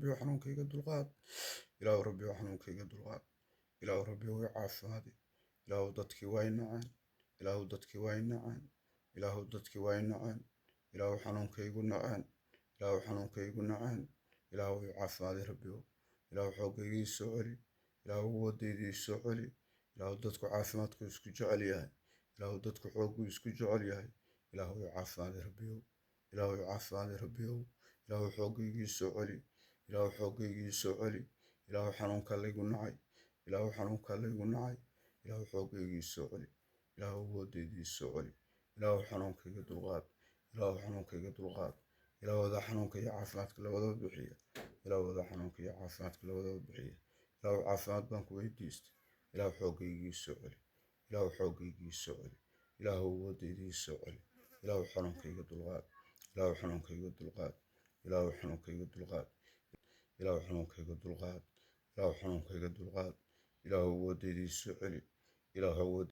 rabbiyow xanuunkayga dulqaad ilaahu rabbiyow xanuunkayga dulqaad ilaahu rabbiyow i caafimaadi ilaahu dadkii way naceen ilaahu dadkii way naceen ilaahu dadkii way naceen ilaahu xanuunkaygu naceen ilaahu xanuunkaygu naceen ilaahu i caafimaadi rabbiyow ilaahu xoogaygii soo celi ilaahu awooddaydii soo celi ilaahu dadku caafimaadku isku jecel yahay ilaahu dadku xooggu isku jecel yahay ilaahu i caafimaadi rabbiyow ilaahu i caafimaadi rabbiyow ilaahu xoogaygii soo celi ilaahu xoogaygii soo celi ilaahu xanuunka laygu nacay ilaahu xanuunka laygu nacay ilaahu xoogaygii soo celi ilaahu awooddaydii soo celi ilaahu xanuunkayga dulqaad ilaahu xanuunkayga dulqaad ilaahu wadaa xanuunka iyo caafimaadka labadaba bixiya ilaahu wadaa xanuunka iyo caafimaadka labadaba bixiya ilaahu caafimaad baan ku weydiistay ilaahu xoogaygii soo celi ilaahu xoogaygii soo celi ilaahu awooddaydii soo celi ilaahu xanuunkayga dulqaad ilaahu xanuunkayga dulqaad ilaahu xanuunkayga dulqaad ilaahu xanuunkayga dulqaad ilaahu xanuunkayga dulqaad ilaahu awooddaydii soo celi ilaahu